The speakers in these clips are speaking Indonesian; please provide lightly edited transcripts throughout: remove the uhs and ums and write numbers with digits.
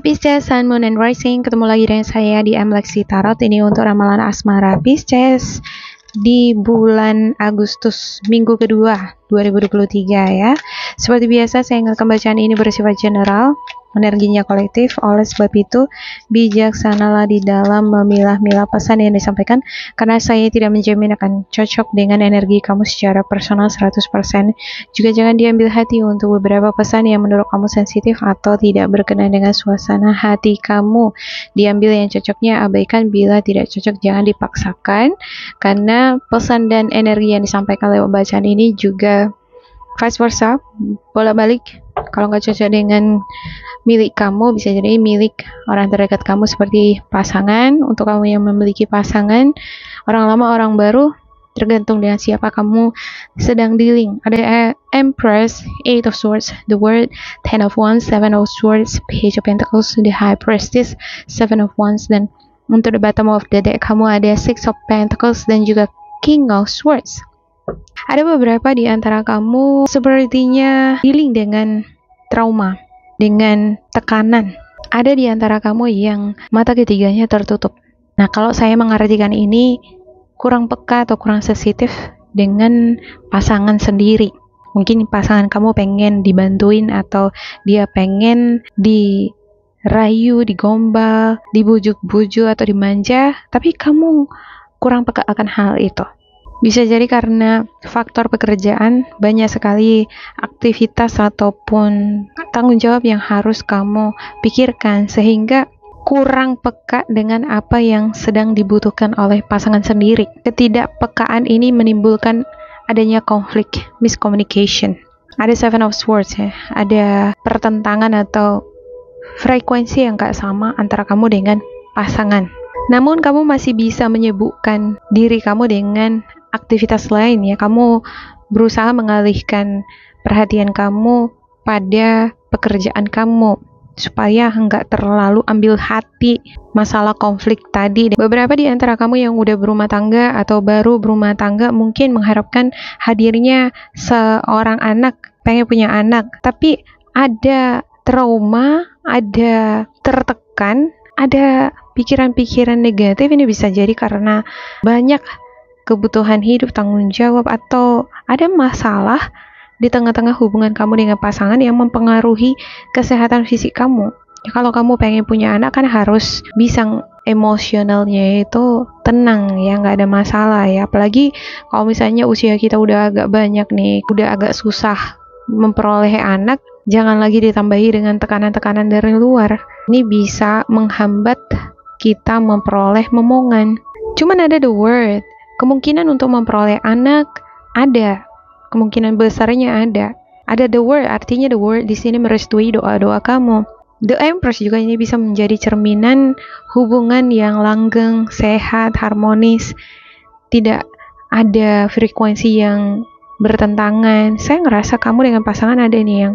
Pisces, Sun, Moon, and Rising, ketemu lagi dengan saya di Lexi Tarot. Ini untuk ramalan asmara Pisces di bulan Agustus, minggu kedua 2023 ya. Seperti biasa, saya akan bacaan ini bersifat general, energinya kolektif. Oleh sebab itu, bijaksanalah di dalam memilah-milah pesan yang disampaikan, karena saya tidak menjamin akan cocok dengan energi kamu secara personal 100%. Juga jangan diambil hati untuk beberapa pesan yang menurut kamu sensitif atau tidak berkenan dengan suasana hati kamu. Diambil yang cocoknya, abaikan bila tidak cocok, jangan dipaksakan, karena pesan dan energi yang disampaikan lewat bacaan ini juga vice versa, bolak-balik. Kalau nggak cocok dengan milik kamu, bisa jadi milik orang terdekat kamu seperti pasangan. Untuk kamu yang memiliki pasangan, orang lama, orang baru, tergantung dengan siapa kamu sedang dealing. Ada Empress, Eight of Swords, the World, Ten of Wands, Seven of Swords, Page of Pentacles, the High Priestess, Seven of Wands, dan untuk the bottom of the deck kamu ada Six of Pentacles dan juga King of Swords. Ada beberapa di antara kamu sepertinya dealing dengan trauma, dengan tekanan. Ada di antara kamu yang mata ketiganya tertutup. Nah, kalau saya mengartikan ini, kurang peka atau kurang sensitif dengan pasangan sendiri. Mungkin pasangan kamu pengen dibantuin atau dia pengen dirayu, digombal, dibujuk-bujuk atau dimanja, tapi kamu kurang peka akan hal itu. Bisa jadi karena faktor pekerjaan, banyak sekali aktivitas ataupun tanggung jawab yang harus kamu pikirkan, sehingga kurang peka dengan apa yang sedang dibutuhkan oleh pasangan sendiri. Ketidakpekaan ini menimbulkan adanya konflik, miscommunication. Ada Seven of Swords ya, ada pertentangan atau frekuensi yang gak sama antara kamu dengan pasangan. Namun kamu masih bisa menyibukkan diri kamu dengan aktivitas lain ya. Kamu berusaha mengalihkan perhatian kamu pada pekerjaan kamu supaya nggak terlalu ambil hati masalah konflik tadi. Beberapa di antara kamu yang udah berumah tangga atau baru berumah tangga mungkin mengharapkan hadirnya seorang anak, pengen punya anak, tapi ada trauma, ada tertekan, ada pikiran-pikiran negatif. Ini bisa jadi karena banyak kebutuhan hidup, tanggung jawab, atau ada masalah di tengah-tengah hubungan kamu dengan pasangan yang mempengaruhi kesehatan fisik kamu. Kalau kamu pengen punya anak kan harus bisa emosionalnya itu tenang ya, nggak ada masalah ya. Apalagi kalau misalnya usia kita udah agak banyak nih, udah agak susah memperoleh anak, jangan lagi ditambahi dengan tekanan-tekanan dari luar. Ini bisa menghambat kita memperoleh momongan. Cuman ada the word, kemungkinan untuk memperoleh anak ada, kemungkinan besarnya ada. Ada the word, artinya the word di sini merestui doa-doa kamu. The Empress juga ini bisa menjadi cerminan hubungan yang langgeng, sehat, harmonis, tidak ada frekuensi yang bertentangan. Saya ngerasa kamu dengan pasangan ada nih yang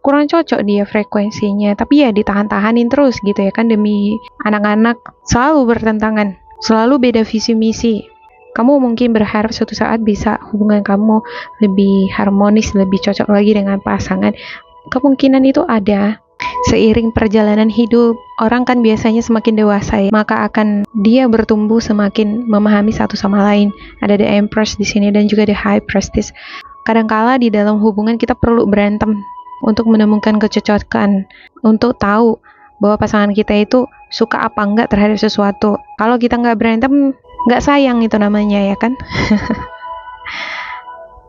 kurang cocok dia frekuensinya, tapi ya ditahan-tahanin terus gitu ya kan, demi anak-anak. Selalu bertentangan, selalu beda visi misi. Kamu mungkin berharap suatu saat bisa hubungan kamu lebih harmonis, lebih cocok lagi dengan pasangan. Kemungkinan itu ada. Seiring perjalanan hidup, orang kan biasanya semakin dewasa ya, maka akan dia bertumbuh semakin memahami satu sama lain. Ada the Empress di sini dan juga the High Priestess. Kadangkala di dalam hubungan kita perlu berantem untuk menemukan kecocokan, untuk tahu bahwa pasangan kita itu suka apa enggak terhadap sesuatu. Kalau kita nggak berantem, nggak sayang itu namanya ya kan.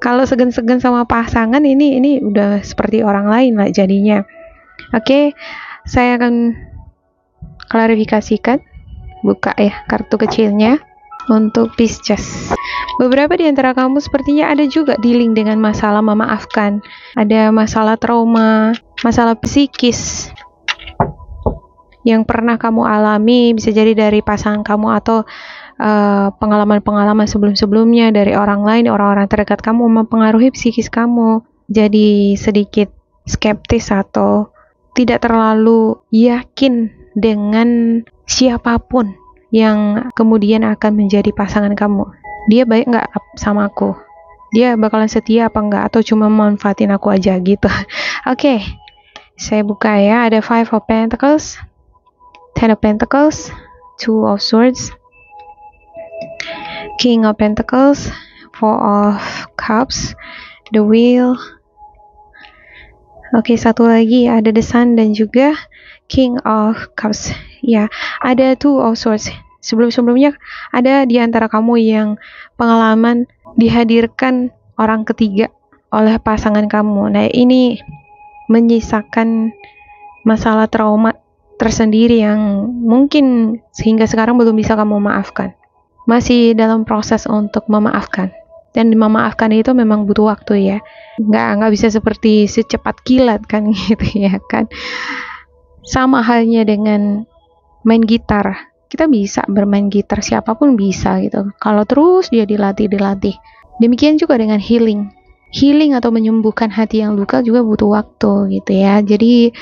Kalau segan-segan sama pasangan, ini udah seperti orang lain lah jadinya. Oke, saya akan klarifikasikan, buka ya kartu kecilnya untuk Pisces. Beberapa di antara kamu sepertinya ada juga dealing dengan masalah memaafkan, ada masalah trauma, masalah psikis yang pernah kamu alami, bisa jadi dari pasangan kamu atau pengalaman-pengalaman sebelum-sebelumnya dari orang lain, orang-orang terdekat kamu mempengaruhi psikis kamu. Jadi sedikit skeptis atau tidak terlalu yakin dengan siapapun yang kemudian akan menjadi pasangan kamu. Dia baik nggak sama aku? Dia bakalan setia apa nggak? Atau cuma manfaatin aku aja gitu? Oke. Saya buka ya, ada Five of Pentacles, Ten of Pentacles, Two of Swords, King of Pentacles, Four of Cups, The Wheel. Oke, satu lagi ada The Sun dan juga King of Cups. Ya, ada Two of Swords. Sebelum-sebelumnya ada di antara kamu yang pengalaman dihadirkan orang ketiga oleh pasangan kamu. Nah, ini menyisakan masalah trauma tersendiri yang mungkin sehingga sekarang belum bisa kamu maafkan. Masih dalam proses untuk memaafkan. Dan memaafkan itu memang butuh waktu ya. Nggak bisa seperti secepat kilat kan gitu ya kan. Sama halnya dengan main gitar. Kita bisa bermain gitar, siapapun bisa gitu. Kalau terus dia dilatih. Demikian juga dengan healing. Healing atau menyembuhkan hati yang luka juga butuh waktu gitu ya. Jadi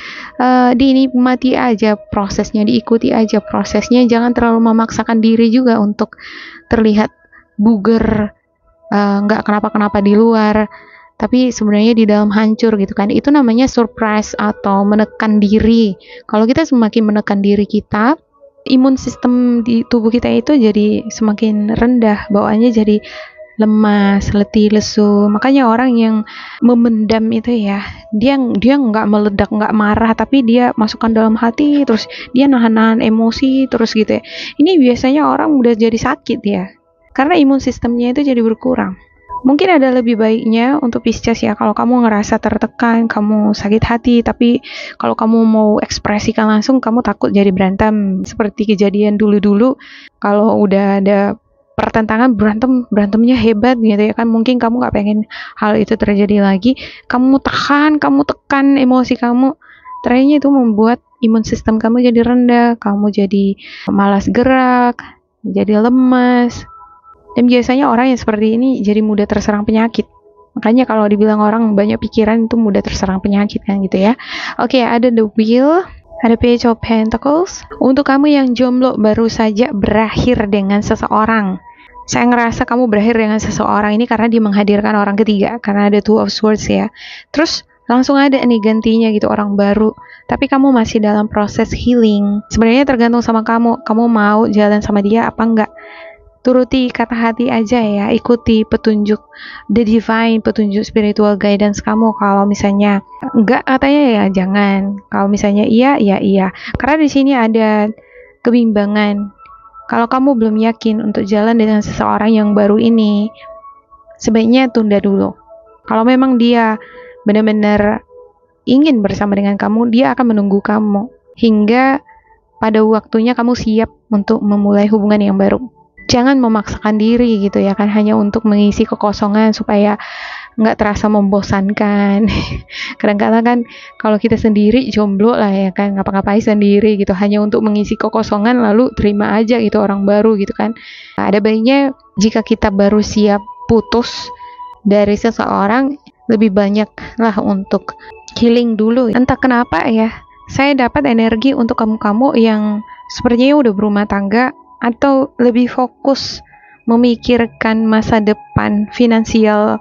dinikmati aja prosesnya, diikuti aja prosesnya. Jangan terlalu memaksakan diri juga untuk terlihat buger, nggak kenapa-kenapa di luar. Tapi sebenarnya di dalam hancur gitu kan. Itu namanya surprise atau menekan diri. Kalau kita semakin menekan diri kita, imun sistem di tubuh kita itu jadi semakin rendah, bawaannya jadi lemas, letih, lesu. Makanya orang yang memendam itu ya, dia nggak meledak, nggak marah, tapi dia masukkan dalam hati, terus dia nahan emosi terus gitu ya. Ini biasanya orang udah jadi sakit ya, karena imun sistemnya itu jadi berkurang. Mungkin ada lebih baiknya untuk Pisces ya, kalau kamu ngerasa tertekan, kamu sakit hati, tapi kalau kamu mau ekspresikan langsung, kamu takut jadi berantem. Seperti kejadian dulu-dulu, kalau udah ada pertentangan, berantemnya hebat gitu ya kan, mungkin kamu gak pengen hal itu terjadi lagi, kamu tekan emosi kamu, ternyata itu membuat imun sistem kamu jadi rendah, kamu jadi malas gerak, jadi lemas. Dan biasanya orang yang seperti ini jadi mudah terserang penyakit. Makanya kalau dibilang orang banyak pikiran itu mudah terserang penyakit kan gitu ya. Oke, ada The Wheel, ada Page of Pentacles. Untuk kamu yang jomblo baru saja berakhir dengan seseorang. Saya ngerasa kamu berakhir dengan seseorang ini karena dia menghadirkan orang ketiga, karena ada Two of Swords ya. Terus langsung ada nih gantinya gitu, orang baru. Tapi kamu masih dalam proses healing. Sebenarnya tergantung sama kamu mau jalan sama dia apa enggak. Turuti kata hati aja ya, ikuti petunjuk the divine, petunjuk spiritual guidance kamu. Kalau misalnya enggak, katanya ya jangan. Kalau misalnya iya, ya iya. Karena di sini ada kebimbangan. Kalau kamu belum yakin untuk jalan dengan seseorang yang baru ini, sebaiknya tunda dulu. Kalau memang dia benar-benar ingin bersama dengan kamu, dia akan menunggu kamu hingga pada waktunya kamu siap untuk memulai hubungan yang baru. Jangan memaksakan diri gitu ya kan, hanya untuk mengisi kekosongan supaya nggak terasa membosankan. Kadang-kadang kan kalau kita sendiri jomblo lah ya kan, ngapa-ngapain sendiri gitu, hanya untuk mengisi kekosongan lalu terima aja gitu orang baru gitu kan. Nah, ada baiknya jika kita baru siap putus dari seseorang, lebih banyak lah untuk healing dulu. Entah kenapa ya, saya dapat energi untuk kamu-kamu yang sepertinya udah berumah tangga atau lebih fokus memikirkan masa depan finansial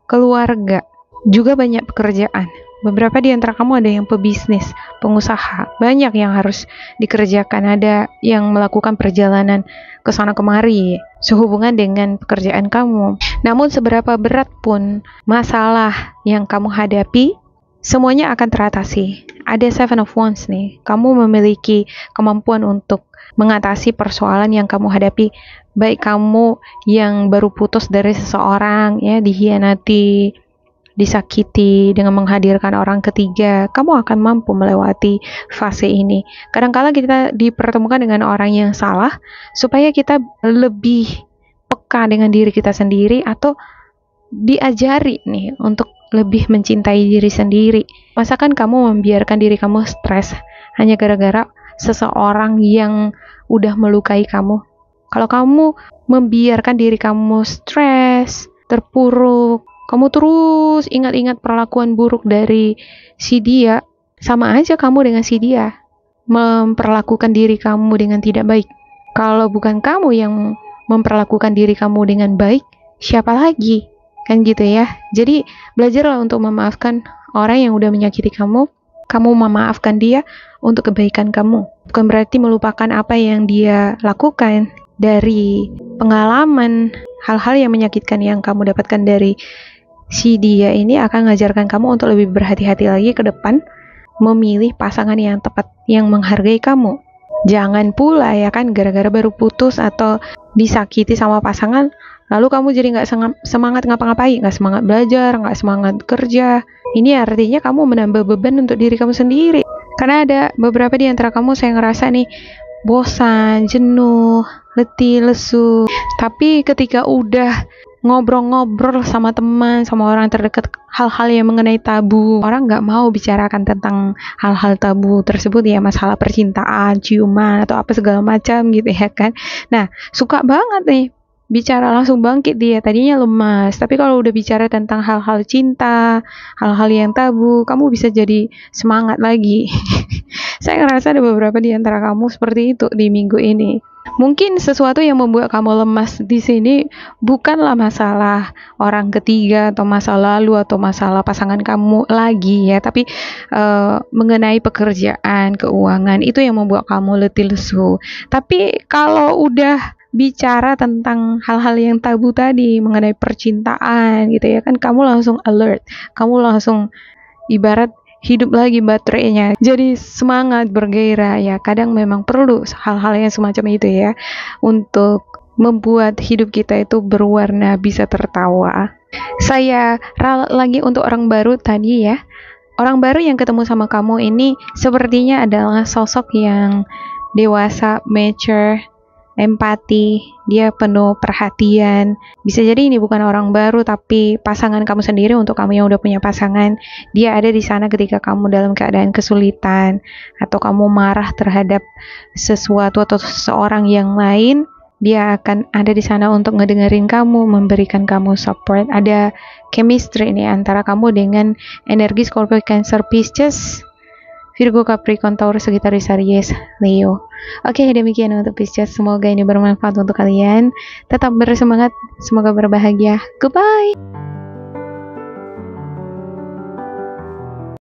keluarga, juga banyak pekerjaan. Beberapa di antara kamu ada yang pebisnis, pengusaha, banyak yang harus dikerjakan, ada yang melakukan perjalanan ke sana kemari sehubungan dengan pekerjaan kamu. Namun seberapa berat pun masalah yang kamu hadapi, semuanya akan teratasi. Ada Seven of Wands nih, kamu memiliki kemampuan untuk mengatasi persoalan yang kamu hadapi. Baik kamu yang baru putus dari seseorang ya, dihianati, disakiti dengan menghadirkan orang ketiga, kamu akan mampu melewati fase ini. Kadang-kala kita dipertemukan dengan orang yang salah supaya kita lebih peka dengan diri kita sendiri, atau diajari nih untuk lebih mencintai diri sendiri. Masakan kamu membiarkan diri kamu stres hanya gara-gara seseorang yang udah melukai kamu? Kalau kamu membiarkan diri kamu stres, terpuruk, kamu terus ingat-ingat perlakuan buruk dari si dia, sama aja kamu dengan si dia memperlakukan diri kamu dengan tidak baik. Kalau bukan kamu yang memperlakukan diri kamu dengan baik, siapa lagi? Kan gitu ya. Jadi belajarlah untuk memaafkan orang yang udah menyakiti kamu. kamu memaafkan dia untuk kebaikan kamu. Bukan berarti melupakan apa yang dia lakukan. Dari pengalaman, hal-hal yang menyakitkan yang kamu dapatkan dari si dia ini akan mengajarkan kamu untuk lebih berhati-hati lagi ke depan, memilih pasangan yang tepat, yang menghargai kamu. Jangan pula ya kan, gara-gara baru putus atau disakiti sama pasangan, lalu kamu jadi nggak semangat ngapa-ngapain, nggak semangat belajar, nggak semangat kerja. Ini artinya kamu menambah beban untuk diri kamu sendiri. Karena ada beberapa di antara kamu saya ngerasa nih, bosan, jenuh, letih, lesu. Tapi ketika udah ngobrol-ngobrol sama teman, sama orang terdekat, hal-hal yang mengenai tabu, orang nggak mau bicarakan tentang hal-hal tabu tersebut ya, masalah percintaan, ciuman, atau apa segala macam gitu ya kan. Nah, suka banget nih bicara, langsung bangkit dia, tadinya lemas, tapi kalau udah bicara tentang hal-hal cinta, hal-hal yang tabu, kamu bisa jadi semangat lagi. Saya ngerasa ada beberapa di antara kamu seperti itu di minggu ini. Mungkin sesuatu yang membuat kamu lemas di sini bukanlah masalah orang ketiga atau masa lalu atau masalah pasangan kamu lagi ya, tapi mengenai pekerjaan, keuangan, itu yang membuat kamu letih lesu. Tapi kalau udah bicara tentang hal-hal yang tabu tadi mengenai percintaan gitu ya kan, kamu langsung alert, kamu langsung ibarat hidup lagi baterainya, jadi semangat, bergairah ya. Kadang memang perlu hal-hal yang semacam itu ya, untuk membuat hidup kita itu berwarna, bisa tertawa. Saya ralat lagi untuk orang baru tadi ya. Orang baru yang ketemu sama kamu ini sepertinya adalah sosok yang dewasa, mature, empati, dia penuh perhatian. Bisa jadi ini bukan orang baru, tapi pasangan kamu sendiri. Untuk kamu yang udah punya pasangan, dia ada di sana ketika kamu dalam keadaan kesulitan atau kamu marah terhadap sesuatu atau seseorang yang lain. Dia akan ada di sana untuk ngedengerin kamu, memberikan kamu support. Ada chemistry ini antara kamu dengan energi Scorpio, Cancer, Pisces, Virgo, Capricorn, Taurus, Sagittarius, Aries, Leo. Oke, demikian untuk Pisces. Semoga ini bermanfaat untuk kalian. Tetap bersemangat, semoga berbahagia. Goodbye.